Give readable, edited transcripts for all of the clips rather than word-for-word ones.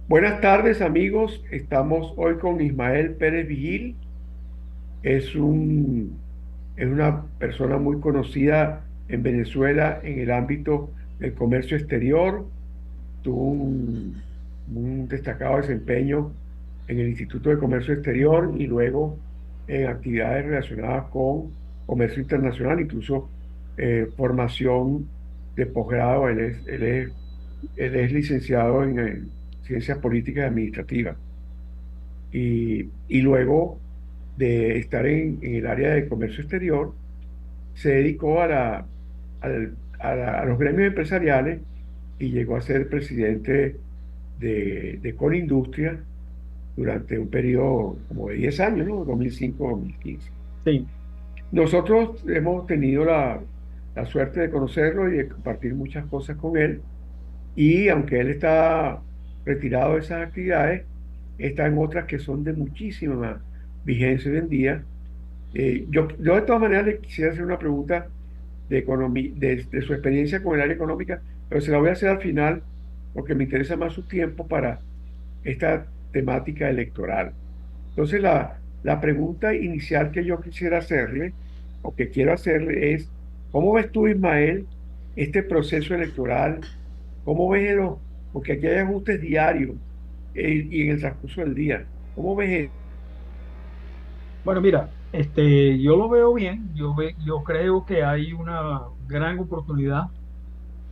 Buenas tardes, amigos. Estamos hoy con Ismael Pérez Vigil. Es es una persona muy conocida en Venezuela en el ámbito del comercio exterior. Tuvo un destacado desempeño en el Instituto de Comercio Exterior y luego en actividades relacionadas con comercio internacional, incluso formación de posgrado. Él es licenciado en Ciencias Políticas y Administrativas. Y luego de estar en el área de comercio exterior, se dedicó a los gremios empresariales y llegó a ser presidente de Colindustria durante un periodo como de 10 años, ¿no? 2005-2015. Sí, Nosotros hemos tenido la suerte de conocerlo y de compartir muchas cosas con él. Y aunque él está retirado de esas actividades, está en otras que son de muchísima vigencia hoy en día. Yo de todas maneras le quisiera hacer una pregunta de su experiencia con el área económica, pero se la voy a hacer al final porque me interesa más su tiempo para esta temática electoral. Entonces, la pregunta inicial que yo quisiera hacerle, o que quiero hacerle es, ¿cómo ves tú, Ismael, este proceso electoral? ¿Cómo ves porque aquí hay ajustes diarios y en el transcurso del día? ¿Cómo ves? bueno, mira, yo lo veo bien, yo creo que hay una gran oportunidad,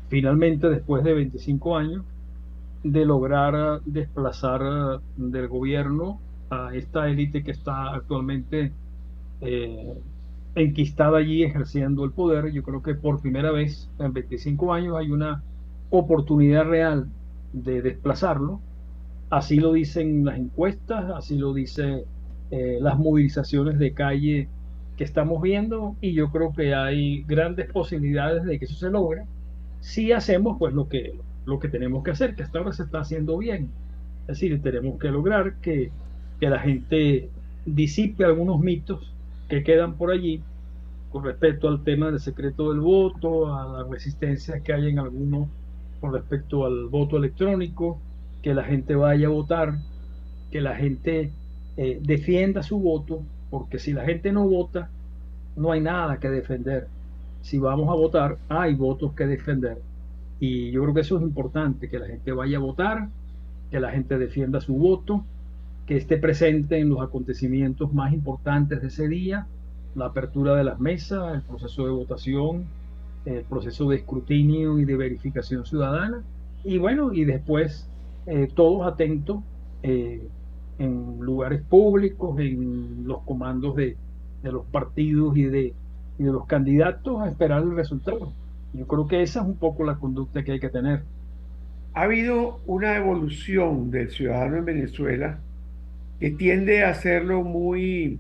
finalmente, después de 25 años, de lograr desplazar del gobierno a esta élite que está actualmente eh, enquistada allí ejerciendo el poder. Yo creo que por primera vez en 25 años hay una oportunidad real de desplazarlo. Así lo dicen las encuestas, así lo dice las movilizaciones de calle que estamos viendo, y yo creo que hay grandes posibilidades de que eso se logre si hacemos pues lo que tenemos que hacer, que hasta ahora se está haciendo bien. Es decir, tenemos que lograr que la gente disipe algunos mitos que quedan por allí con respecto al tema del secreto del voto, a las resistencias que hay en algunos con respecto al voto electrónico, que la gente vaya a votar, que la gente defienda su voto, porque si la gente no vota, no hay nada que defender. Si vamos a votar, hay votos que defender. Y yo creo que eso es importante, que la gente vaya a votar, que la gente defienda su voto, que esté presente en los acontecimientos más importantes de ese día, la apertura de las mesas, el proceso de votación, el proceso de escrutinio y de verificación ciudadana. Y bueno, y después todos atentos eh, en lugares públicos, en los comandos de los partidos y de los candidatos a esperar el resultado. Yo creo que esa es un poco la conducta que hay que tener. Ha habido una evolución del ciudadano en Venezuela que tiende a hacerlo muy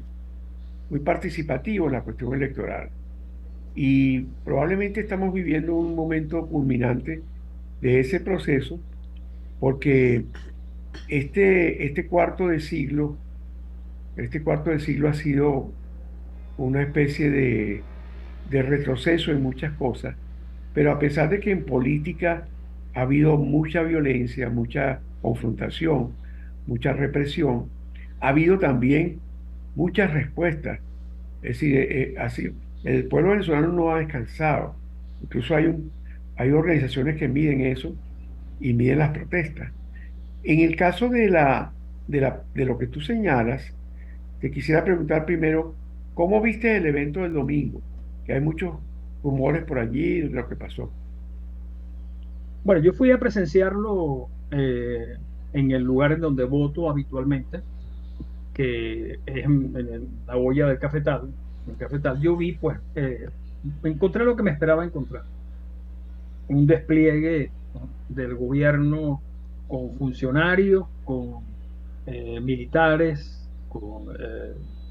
participativo en la cuestión electoral. Y probablemente estamos viviendo un momento culminante de ese proceso porque este este cuarto de siglo ha sido una especie de retroceso en muchas cosas, pero a pesar de que en política ha habido mucha violencia, mucha confrontación, mucha represión, ha habido también muchas respuestas. Es decir, el pueblo venezolano no ha descansado. Incluso hay organizaciones que miden eso y miden las protestas. En el caso de lo que tú señalas, te quisiera preguntar primero, ¿cómo viste el evento del domingo? Que hay muchos rumores por allí de lo que pasó. Bueno, yo fui a presenciarlo en el lugar en donde voto habitualmente, que es en la olla del cafetal. En el cafetal yo vi, pues, encontré lo que me esperaba encontrar. Un despliegue, ¿no?, del gobierno con funcionarios, con militares, con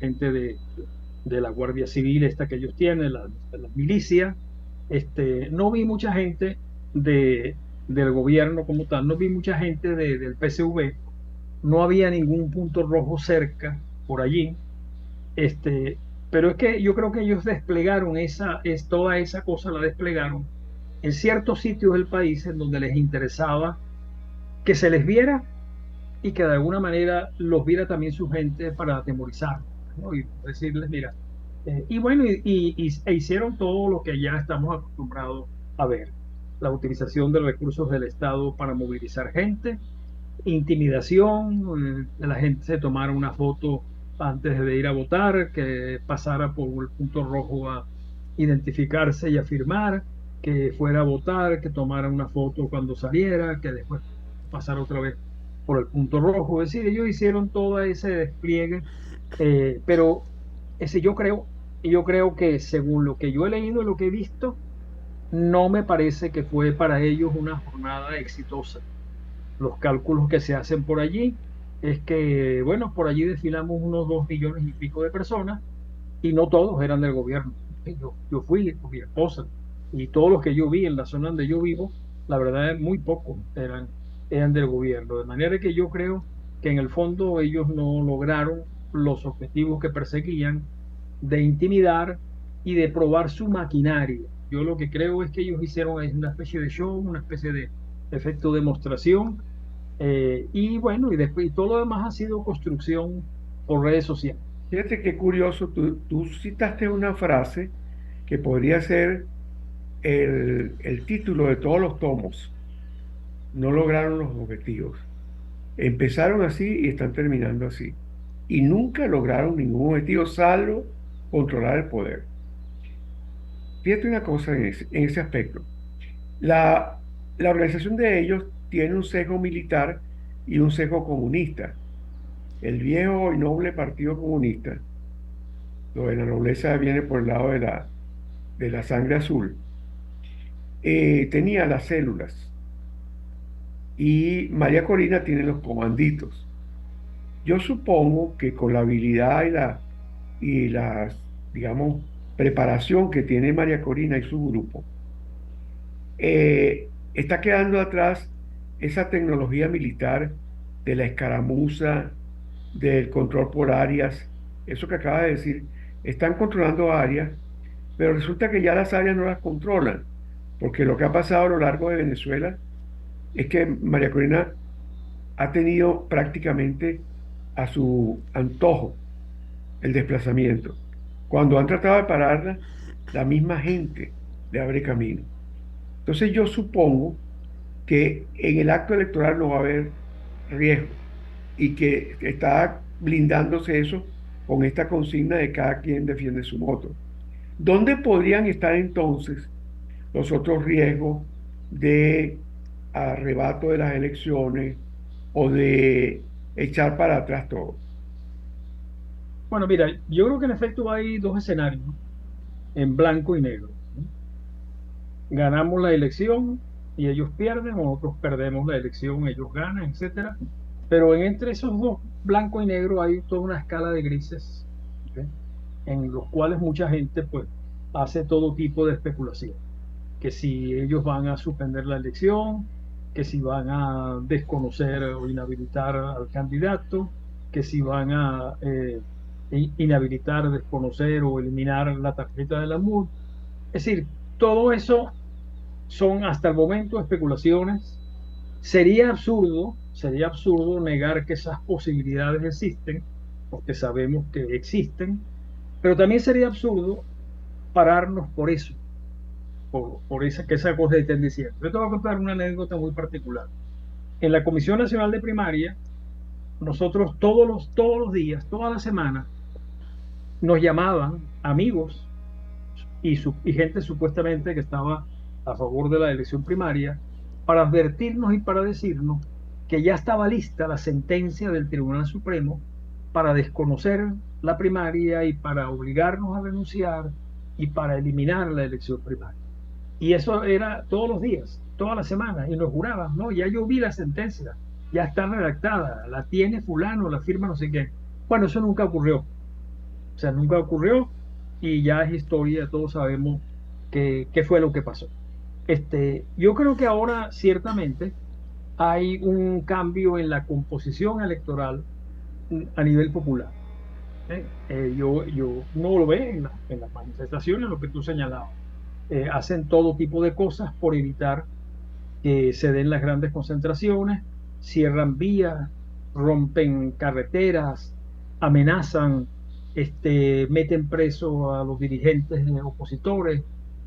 gente de la Guardia Civil, esta que ellos tienen, la milicia. No vi mucha gente del gobierno como tal, no vi mucha gente del PSV, no había ningún punto rojo cerca por allí. Este, pero es que yo creo que ellos desplegaron toda esa cosa la desplegaron en ciertos sitios del país en donde les interesaba que se les viera y que de alguna manera los viera también su gente para atemorizarlos, ¿no? Y decirles, mira, y bueno, e hicieron todo lo que ya estamos acostumbrados a ver, la utilización de recursos del Estado para movilizar gente, intimidación, que la gente se tomara una foto antes de ir a votar, que pasara por el punto rojo a identificarse y a firmar, que fuera a votar, que tomara una foto cuando saliera, que después pasara otra vez por el punto rojo. Es decir, ellos hicieron todo ese despliegue, pero ese yo creo que según lo que yo he leído y lo que he visto, no me parece que fue para ellos una jornada exitosa. Los cálculos que se hacen por allí es que, bueno, por allí desfilamos unos 2 millones y pico de personas y no todos eran del gobierno. Yo fui con mi esposa y todos los que yo vi en la zona donde yo vivo, la verdad es muy pocos eran del gobierno. De manera que yo creo que en el fondo ellos no lograron los objetivos que perseguían de intimidar y de probar su maquinaria. Yo lo que creo es que ellos hicieron es una especie de show, una especie de efecto demostración, y bueno, y después y todo lo demás ha sido construcción por redes sociales. Fíjate qué curioso, tú citaste una frase que podría ser el título de todos los tomos. No lograron los objetivos. Empezaron así y están terminando así. Y nunca lograron ningún objetivo salvo controlar el poder. Fíjate una cosa en ese aspecto. La organización de ellos tiene un sesgo militar y un sesgo comunista. El viejo y noble Partido Comunista, lo de la nobleza viene por el lado de la sangre azul, tenía las células y María Corina tiene los comanditos. Yo supongo que con la habilidad y la, digamos, preparación que tiene María Corina y su grupo, está quedando atrás esa tecnología militar de la escaramuza, del control por áreas, eso que acaba de decir, están controlando áreas, pero resulta que ya las áreas no las controlan, porque lo que ha pasado a lo largo de Venezuela es que María Corina ha tenido prácticamente a su antojo el desplazamiento. Cuando han tratado de pararla, la misma gente le abre camino. Entonces yo supongo que en el acto electoral no va a haber riesgo y que está blindándose eso con esta consigna de cada quien defiende su voto. ¿Dónde podrían estar entonces los otros riesgos de arrebato de las elecciones o de echar para atrás todo? Bueno, mira, yo creo que en efecto hay dos escenarios, ¿no? En blanco y negro, ¿no? Ganamos la elección y ellos pierden, o nosotros perdemos la elección, ellos ganan, etcétera. Pero entre esos dos, blanco y negro, hay toda una escala de grises, ¿ok? En los cuales mucha gente pues hace todo tipo de especulación, que si ellos van a suspender la elección, que si van a desconocer o inhabilitar al candidato, que si van a inhabilitar, desconocer o eliminar la tarjeta de la MUD. Es decir, todo eso son hasta el momento especulaciones. Sería absurdo negar que esas posibilidades existen, porque sabemos que existen, pero también sería absurdo pararnos por eso, por esa, que esa cosa estén diciendo. Yo te voy a contar una anécdota muy particular. En la Comisión Nacional de Primaria, nosotros todos los días, toda la semana, nos llamaban amigos y gente supuestamente que estaba a favor de la elección primaria para advertirnos y para decirnos que ya estaba lista la sentencia del Tribunal Supremo para desconocer la primaria y para obligarnos a renunciar y para eliminar la elección primaria. Y eso era todos los días, toda la semana, y nos juraban, no, ya yo vi la sentencia, ya está redactada, la tiene fulano, la firma no sé qué. Bueno, eso nunca ocurrió, o sea, nunca ocurrió y ya es historia, todos sabemos qué fue lo que pasó. Yo creo que ahora ciertamente hay un cambio en la composición electoral a nivel popular, ¿eh? Yo no lo ve en las manifestaciones, lo que tú señalabas. Hacen todo tipo de cosas por evitar que se den las grandes concentraciones, cierran vías, rompen carreteras, amenazan, meten preso a los dirigentes opositores,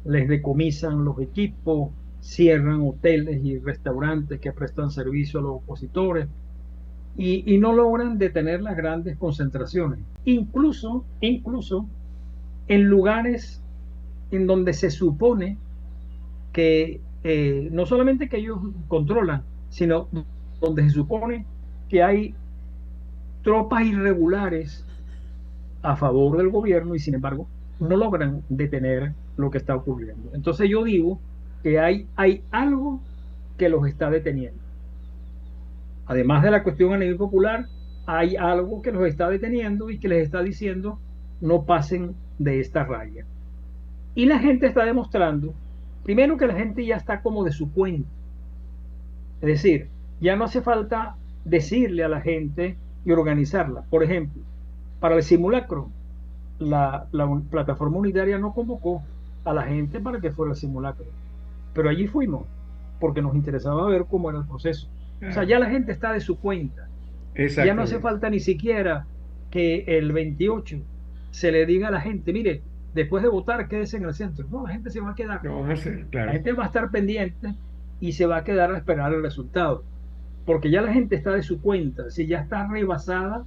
les decomisan los equipos, cierran hoteles y restaurantes que prestan servicio a los opositores y no logran detener las grandes concentraciones. Incluso en lugares en donde se supone que no solamente que ellos controlan, sino donde se supone que hay tropas irregulares a favor del gobierno y sin embargo no logran detener lo que está ocurriendo. Entonces yo digo que hay algo que los está deteniendo. Además de la cuestión a nivel popular, hay algo que los está deteniendo y que les está diciendo no pasen de esta raya. Y la gente está demostrando, primero que la gente ya está como de su cuenta. Es decir, ya no hace falta decirle a la gente y organizarla. Por ejemplo, para el simulacro, la plataforma unitaria no convocó a la gente para que fuera el simulacro, pero allí fuimos porque nos interesaba ver cómo era el proceso. O sea, Claro, ya la gente está de su cuenta. Ya no hace exactamente. falta ni siquiera que el 28 se le diga a la gente, mire, después de votar, quédese en el centro. No, la gente se va a quedar. Lo van a hacer, La claro. gente va a estar pendiente y se va a quedar a esperar el resultado, porque ya la gente está de su cuenta, si ya está rebasada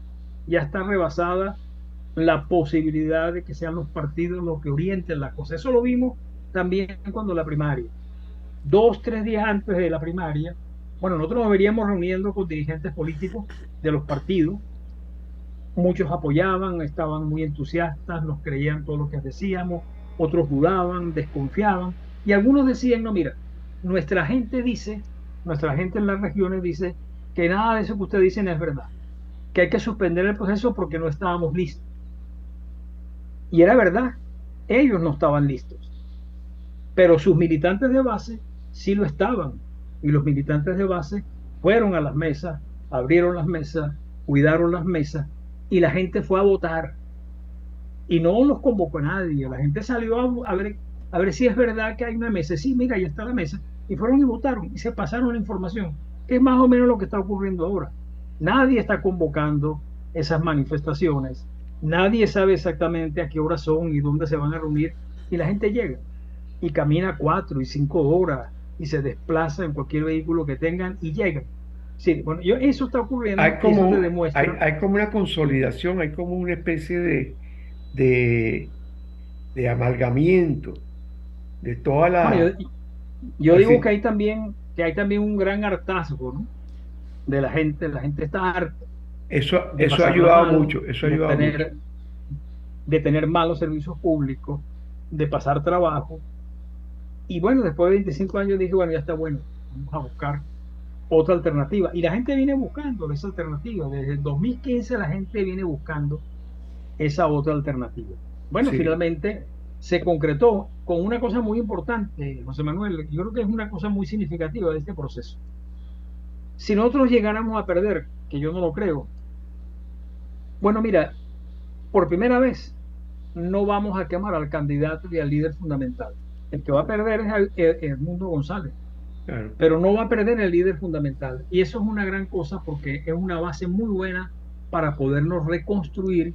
la posibilidad de que sean los partidos los que orienten la cosa. Eso lo vimos también cuando la primaria. 2, 3 días antes de la primaria, bueno, nosotros nos veríamos reuniendo con dirigentes políticos de los partidos. Muchos apoyaban, estaban muy entusiastas, nos creían todo lo que decíamos, otros dudaban, desconfiaban, y algunos decían, no, mira, nuestra gente dice, nuestra gente en las regiones dice que nada de eso que ustedes dicen es verdad, que hay que suspender el proceso porque no estábamos listos. Y era verdad, ellos no estaban listos, pero sus militantes de base sí lo estaban, y los militantes de base fueron a las mesas, abrieron las mesas, cuidaron las mesas, y la gente fue a votar y no los convocó a nadie. La gente salió a ver si es verdad que hay una mesa. Sí, mira, ahí está la mesa. Y fueron y votaron y se pasaron la información, que es más o menos lo que está ocurriendo ahora. Nadie está convocando esas manifestaciones. Nadie sabe exactamente a qué hora son y dónde se van a reunir. Y la gente llega y camina 4 y 5 horas y se desplaza en cualquier vehículo que tengan y llegan. Sí, bueno, eso está ocurriendo Hay y eso te como, demuestra. hay como una consolidación, hay como una especie de, de amalgamiento de toda Bueno, la, yo digo así, que hay también un gran hartazgo, ¿no? De la gente está harta de eso ha pasarla ayudado mal, mucho, eso ha ayudado mucho. de tener malos servicios públicos, de pasar trabajo. Y bueno, después de 25 años dije, bueno, ya está bueno, vamos a buscar otra alternativa. Y la gente viene buscando esa alternativa. Desde el 2015 la gente viene buscando esa otra alternativa. Bueno, Sí, finalmente se concretó con una cosa muy importante, José Manuel. Yo creo que es una cosa muy significativa de este proceso. Si nosotros llegáramos a perder, que yo no lo creo, bueno, mira, por primera vez no vamos a quemar al candidato y al líder fundamental. El que va a perder es Edmundo González, claro. pero no va a perder el líder fundamental. Y eso es una gran cosa porque es una base muy buena para podernos reconstruir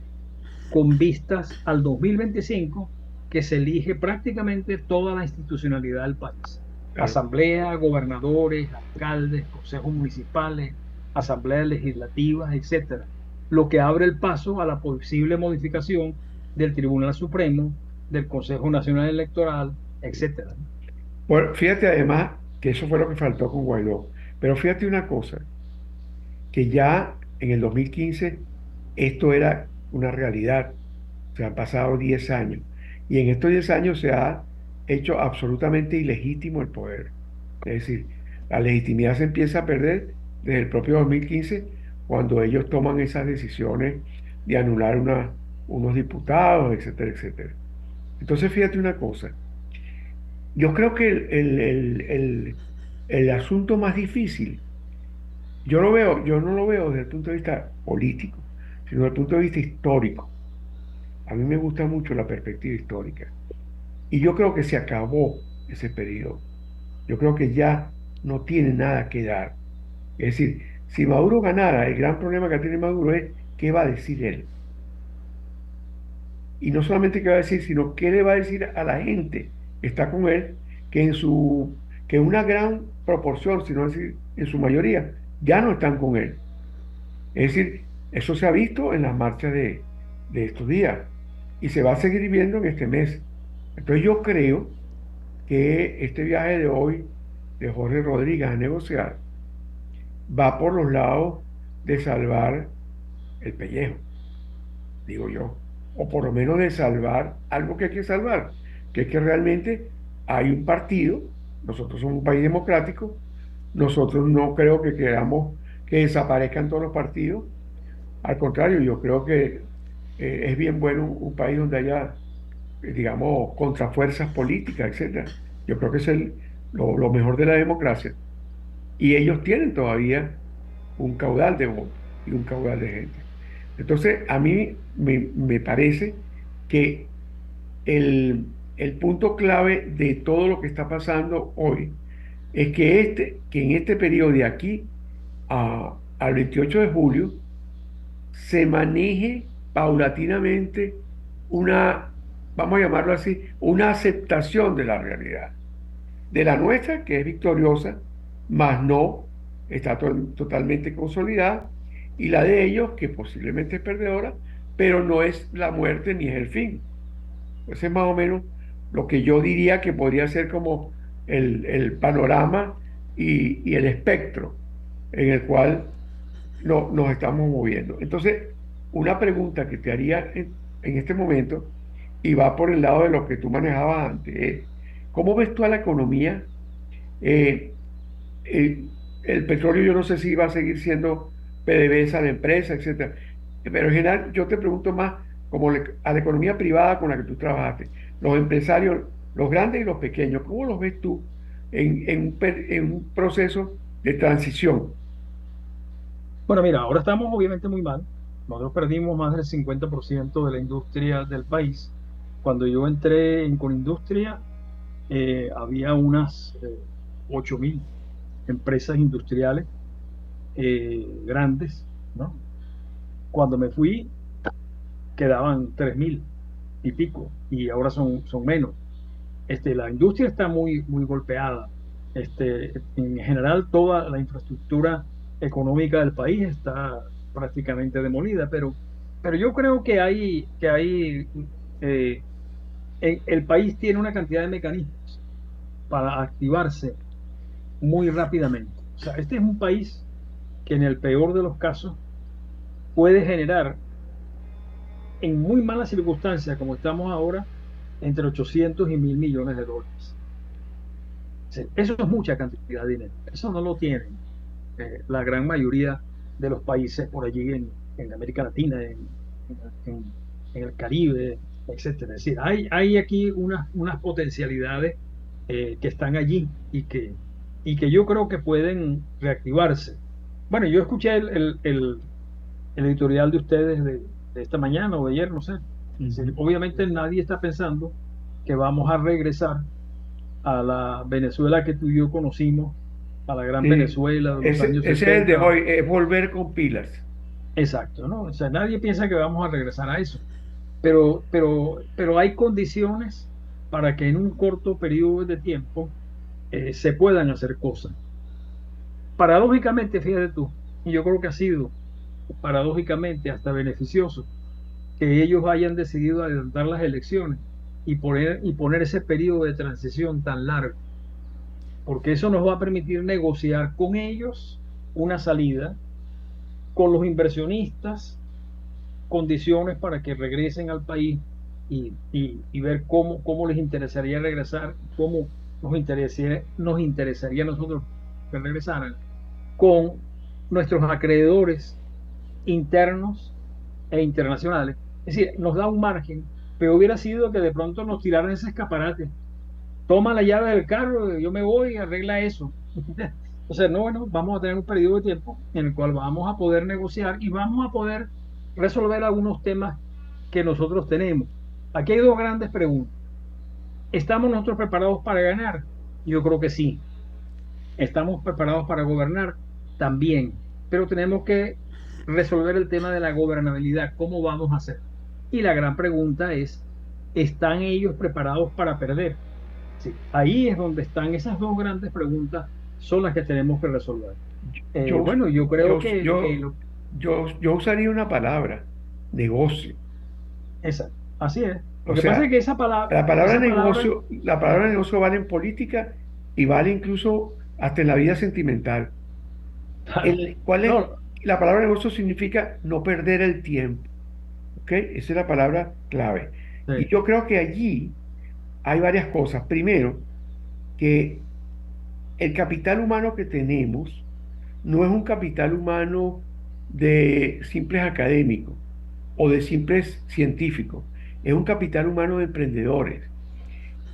con vistas al 2025, que se elige prácticamente toda la institucionalidad del país. Claro. Asamblea, gobernadores, alcaldes, consejos municipales, asambleas legislativas, etcétera. Lo que abre el paso a la posible modificación del Tribunal Supremo, del Consejo Nacional Electoral, etcétera. Bueno, fíjate además que eso fue lo que faltó con Guaidó. Pero fíjate una cosa, que ya en el 2015 esto era una realidad. Se han pasado 10 años. Y en estos 10 años se ha hecho absolutamente ilegítimo el poder. Es decir, la legitimidad se empieza a perder desde el propio 2015, cuando ellos toman esas decisiones de anular unos diputados, etcétera, etcétera. Entonces, fíjate una cosa. Yo creo que el asunto más difícil, yo no lo veo desde el punto de vista político, sino desde el punto de vista histórico. A mí me gusta mucho la perspectiva histórica. Y yo creo que se acabó ese periodo. Yo creo que ya no tiene nada que dar. Es decir, Si Maduro ganara, el gran problema que tiene Maduro es qué va a decir él. Y no solamente qué va a decir, sino qué le va a decir a la gente que está con él, que una gran proporción, si no decir en su mayoría, ya no están con él. Es decir, eso se ha visto en las marchas de estos días y se va a seguir viendo en este mes. Entonces yo creo que este viaje de hoy de Jorge Rodríguez a negociar va por los lados de salvar el pellejo, digo yo, o por lo menos de salvar algo que hay que salvar, que es que realmente hay un partido, nosotros somos un país democrático, nosotros no creo que queramos que desaparezcan todos los partidos, al contrario, yo creo que es bien bueno un país donde haya, digamos, contrafuerzas políticas, etcétera. Yo creo que es lo mejor de la democracia. Y ellos tienen todavía un caudal de votos y un caudal de gente. Entonces, a mí me parece que el punto clave de todo lo que está pasando hoy es que en este periodo de aquí al 28 de julio se maneje paulatinamente una, vamos a llamarlo así, una aceptación de la realidad de la nuestra, que es victoriosa, más no está totalmente consolidada, y la de ellos, que posiblemente es perdedora, pero no es la muerte ni es el fin. Ese es más o menos lo que yo diría que podría ser como el panorama y el espectro en el cual nos estamos moviendo. Entonces, una pregunta que te haría en este momento, y va por el lado de lo que tú manejabas antes, es, ¿cómo ves tú a la economía? Eh, el petróleo yo no sé si va a seguir siendo PDVSA la empresa, etcétera. Pero en general yo te pregunto más como a la economía privada con la que tú trabajaste, los empresarios, los grandes y los pequeños, ¿cómo los ves tú en un proceso de transición? Bueno, mira, ahora estamos obviamente muy mal. Nosotros perdimos más del 50% de la industria del país. Cuando yo entré en Conindustria, había unas 8.000 empresas industriales grandes, ¿no? Cuando me fui, quedaban 3.000 y pico, y ahora son menos. La industria está muy, muy golpeada. En general, toda la infraestructura económica del país está prácticamente demolida, pero yo creo que hay eh, el país tiene una cantidad de mecanismos para activarse muy rápidamente. O sea, este es un país que en el peor de los casos puede generar, en muy malas circunstancias como estamos ahora, entre 800 y 1.000 millones de dólares. Sí, eso es mucha cantidad de dinero. Eso no lo tienen la gran mayoría de los países por allí en América Latina, en- en el Caribe, etcétera. Es decir, hay aquí unas potencialidades que están allí y que yo creo que pueden reactivarse. Bueno, yo escuché el editorial de ustedes de esta mañana o de ayer, no sé. Es decir, Ujú. obviamente nadie está pensando que vamos a regresar a la Venezuela que tú y yo conocimos, a la gran Sí, Venezuela de los ese años es el de 70. hoy, es volver con pilas. Exacto, ¿no? O sea, nadie piensa que vamos a regresar a eso, pero hay condiciones para que en un corto periodo de tiempo se puedan hacer cosas. Paradójicamente, fíjate tú, y yo creo que ha sido paradójicamente hasta beneficioso que ellos hayan decidido adelantar las elecciones y poner ese periodo de transición tan largo, porque eso nos va a permitir negociar con ellos una salida, con los inversionistas, condiciones para que regresen al país y ver cómo les interesaría regresar, cómo nos interesaría a nosotros que regresaran, con nuestros acreedores internos e internacionales. Es decir, nos da un margen, pero hubiera sido que de pronto nos tiraran ese escaparate. Toma la llave del carro, yo me voy, arregla eso. O sea, no, bueno, vamos a tener un periodo de tiempo en el cual vamos a poder negociar y vamos a poder resolver algunos temas que nosotros tenemos. Aquí hay dos grandes preguntas. ¿Estamos nosotros preparados para ganar? Yo creo que sí. ¿Estamos preparados para gobernar? También. pero tenemos que resolver el tema de la gobernabilidad, ¿cómo vamos a hacer? Y la gran pregunta es, ¿están ellos preparados para perder? Sí, ahí es donde están esas dos grandes preguntas, son las que tenemos que resolver. Yo, Bueno, yo creo yo, que yo, yo usaría una palabra, negocio. exacto, así es. Lo O que pasa es sea, que la palabra negocio vale en política y vale incluso hasta en la vida sentimental. claro, ¿Cuál es? no, La palabra negocio significa no perder el tiempo, ¿ok? Esa es la palabra clave. Y sí, yo creo que allí hay varias cosas. Primero, que el capital humano que tenemos no es un capital humano de simples académicos o de simples científicos, es un capital humano de emprendedores.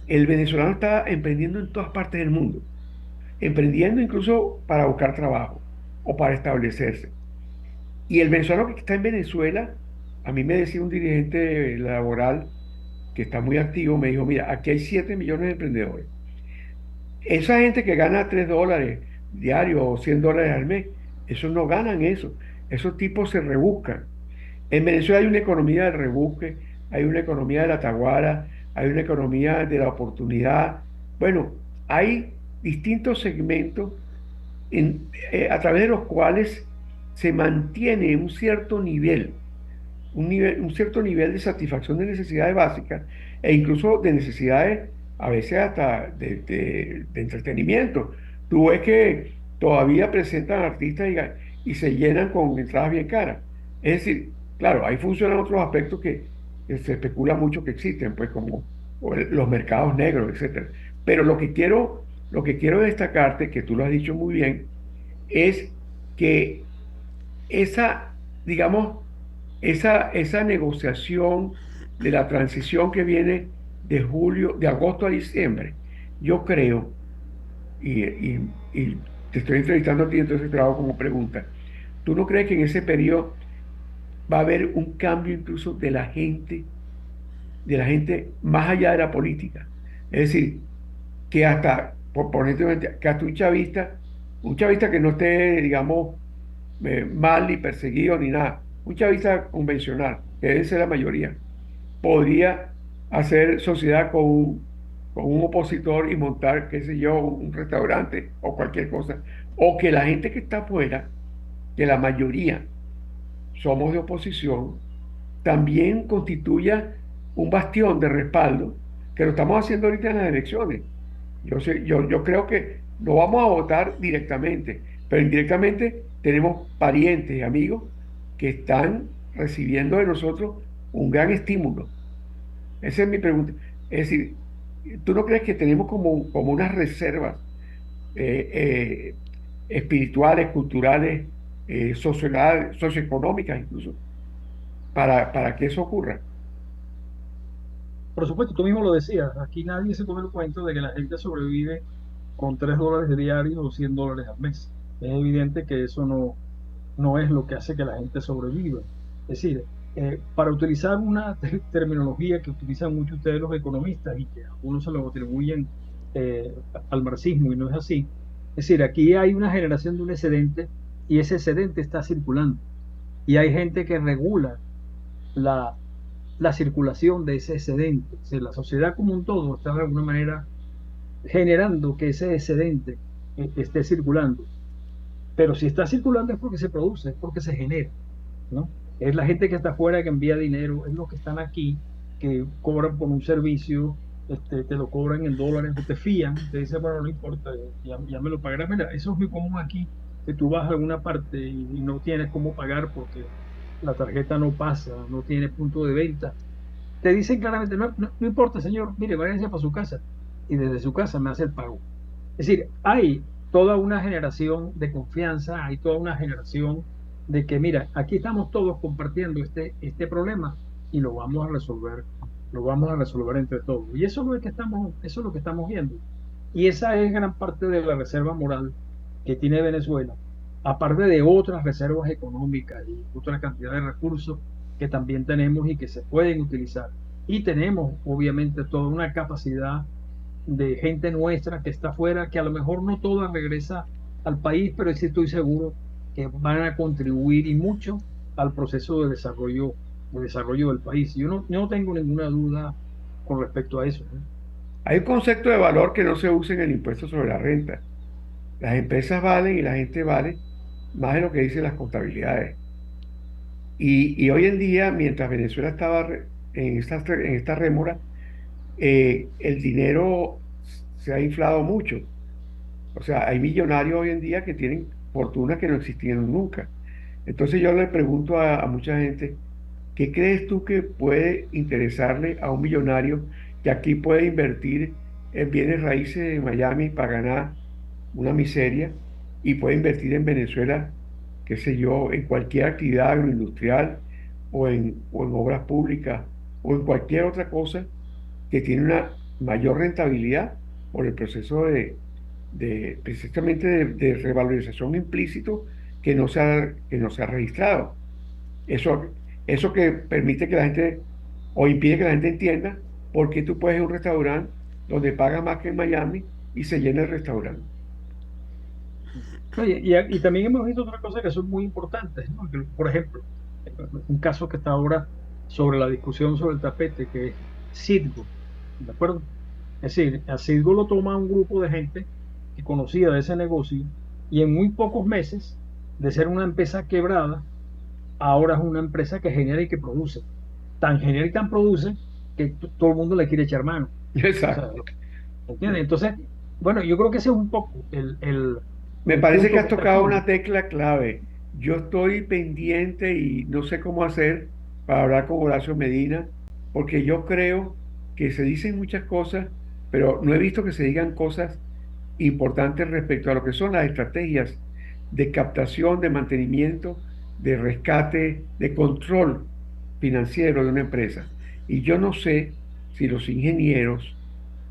El venezolano está emprendiendo en todas partes del mundo, emprendiendo incluso para buscar trabajo o para establecerse. Y el venezolano que está en Venezuela, a mí me decía un dirigente laboral que está muy activo, me dijo, mira, aquí hay 7 millones de emprendedores. Esa gente que gana $3 diarios o $100 al mes, esos no ganan eso. Esos tipos se rebuscan. En Venezuela hay una economía del rebusque, hay una economía de la taguara, hay una economía de la oportunidad. Bueno, hay distintos segmentos a través de los cuales se mantiene un cierto nivel de satisfacción de necesidades básicas e incluso de necesidades a veces hasta de entretenimiento. Tú ves que todavía presentan artistas y se llenan con entradas bien caras. Es decir, claro, ahí funcionan otros aspectos que se especula mucho que existen, pues como los mercados negros, etcétera. Pero lo que quiero destacarte, que tú lo has dicho muy bien, es que digamos, esa negociación de la transición que viene de agosto a diciembre, yo creo, y te estoy entrevistando a ti, entonces te lo hago como pregunta, ¿tú no crees que en ese periodo va a haber un cambio incluso de la gente más allá de la política? Es decir, que hasta, por ponerte que hasta un chavista que no esté, digamos, mal ni perseguido ni nada, un chavista convencional, que debe ser la mayoría, podría hacer sociedad con un opositor y montar, qué sé yo, un restaurante o cualquier cosa. O que la gente que está afuera, que la mayoría somos de oposición, también constituya un bastión de respaldo, que lo estamos haciendo ahorita en las elecciones. Yo creo que no vamos a votar directamente, pero indirectamente tenemos parientes y amigos que están recibiendo de nosotros un gran estímulo. Esa es mi pregunta. Es decir, ¿tú no crees que tenemos como unas reservas eh, eh, espirituales, culturales, socioeconómicas incluso, para que eso ocurra? por supuesto, tú mismo lo decías, aquí nadie se come el cuento de que la gente sobrevive con $3 diarios o $100 al mes. Es evidente que eso no es lo que hace que la gente sobreviva. Es decir, para utilizar una terminología que utilizan muchos de ustedes los economistas y que algunos se lo atribuyen eh, al marxismo y no es así. Es decir, aquí hay una generación de un excedente y ese excedente está circulando. Y hay gente que regula la, la circulación de ese excedente. Es decir, la sociedad como un todo está de alguna manera generando que ese excedente esté circulando. Pero si está circulando es porque se produce, es porque se genera, ¿no? Es la gente que está afuera que envía dinero, es los que están aquí, que cobran por un servicio, te lo cobran en dólares o te fían, te dicen, bueno, no importa, ya me lo pagarás. Mira, eso es muy común aquí, que tú vas a alguna parte y no tienes cómo pagar porque la tarjeta no pasa, no tiene punto de venta. Te dicen claramente, no importa, señor, mire, váyase para su casa y desde su casa me hace el pago. Es decir, hay toda una generación de confianza, hay toda una generación de que, mira, aquí estamos todos compartiendo este problema y lo vamos a resolver entre todos. Y eso es lo que estamos viendo. Y esa es gran parte de la reserva moral que tiene Venezuela, aparte de otras reservas económicas y otra cantidad de recursos que también tenemos y que se pueden utilizar. Y tenemos, obviamente, toda una capacidad de gente nuestra que está afuera, que a lo mejor no toda regresa al país, pero sí estoy seguro que van a contribuir y mucho al proceso de desarrollo del país. Yo no tengo ninguna duda con respecto a eso, ¿no? Hay un concepto de valor que no se usa en el impuesto sobre la renta. Las empresas valen y la gente vale más de lo que dicen las contabilidades. Y hoy en día, mientras Venezuela estaba en esta rémora, el dinero se ha inflado mucho. O sea, hay millonarios hoy en día que tienen fortunas que no existieron nunca. Entonces yo le pregunto a mucha gente, ¿qué crees tú que puede interesarle a un millonario que aquí puede invertir en bienes raíces en Miami para ganar una miseria y puede invertir en Venezuela, qué sé yo, en cualquier actividad agroindustrial o en obras públicas o en cualquier otra cosa que tiene una mayor rentabilidad por el proceso de precisamente de revalorización implícito que no se ha registrado? Eso, eso que permite que la gente o impide que la gente entienda por qué tú puedes ir a un restaurante donde pagas más que en Miami y se llena el restaurante. No, y también hemos visto otra cosa que son muy importantes, ¿no? Que, por ejemplo, un caso que está ahora sobre la discusión sobre el tapete, que es Citgo, ¿de acuerdo? Es decir, a Citgo lo toma un grupo de gente que conocía de ese negocio y en muy pocos meses, de ser una empresa quebrada, ahora es una empresa que genera y que produce. Tan genera y tan produce que todo el mundo le quiere echar mano. O sea, Exacto. ¿entiendes? Entonces, bueno, yo creo que ese es un poco Me el parece que punto has que está tocado aquí, una ¿no? tecla clave. Yo estoy pendiente y no sé cómo hacer para hablar con Horacio Medina, porque yo creo que se dicen muchas cosas, pero no he visto que se digan cosas importantes respecto a lo que son las estrategias de captación, de mantenimiento, de rescate, de control financiero de una empresa. Y yo no sé si los ingenieros,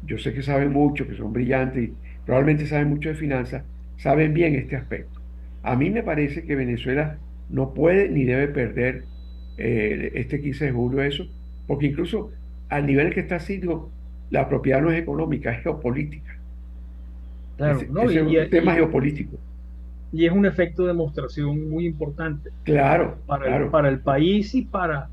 yo sé que saben mucho, que son brillantes y probablemente saben mucho de finanzas, saben bien este aspecto. A mí me parece que Venezuela no puede ni debe perder este 15 de julio eso, porque incluso al nivel que está haciendo, la propiedad no es económica, es geopolítica. Claro, ¿no? Ese es un tema geopolítico. Y es un efecto de demostración muy importante Claro, claro, para el país y para,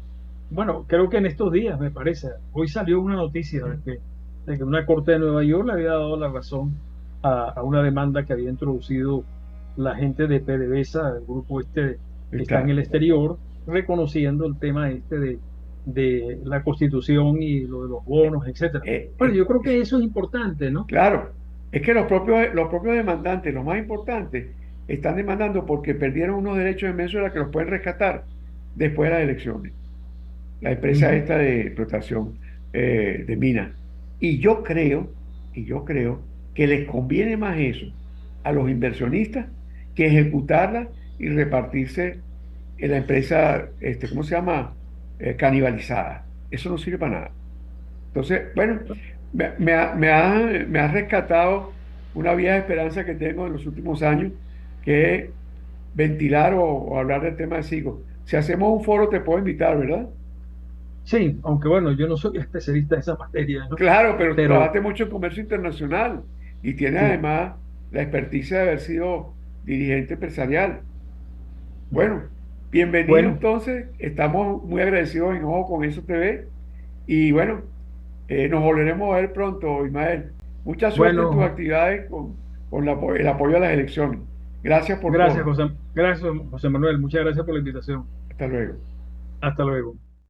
bueno, creo que en estos días, me parece, hoy salió una noticia de que una corte de Nueva York le había dado la razón a una demanda que había introducido la gente de PDVSA, el grupo este que está en está. el exterior, reconociendo el tema este de la Constitución y lo de los Eh, bonos, etcétera. eh, Bueno, eh, yo creo que eso es importante, ¿no? claro, es que los propios demandantes, los más importantes, están demandando porque perdieron unos derechos en Venezuela que los pueden rescatar después de las elecciones. La empresa Ujú. esta de explotación de minas. Y yo creo, y yo creo que les conviene más eso a los inversionistas que ejecutarla y repartirse en la empresa, ¿cómo se llama? Canibalizada. Eso no sirve para nada. Entonces, bueno, me ha rescatado una vieja esperanza que tengo en los últimos años, que es ventilar o hablar del tema de SIGO. Si hacemos un foro, te puedo invitar, ¿verdad? Sí, aunque bueno, yo no soy especialista en esa materia, ¿no? Claro, pero Pero trabajaste mucho en comercio internacional y tienes sí, además la experticia de haber sido dirigente empresarial. Bueno, bienvenido bueno, entonces. Estamos muy agradecidos en Ojo con Eso TV y bueno, nos volveremos a ver pronto, Ismael. Mucha suerte en tus bueno, actividades con el apoyo a las elecciones. Gracias por todo. Gracias, José Manuel, muchas gracias por la invitación. Hasta luego. Hasta luego.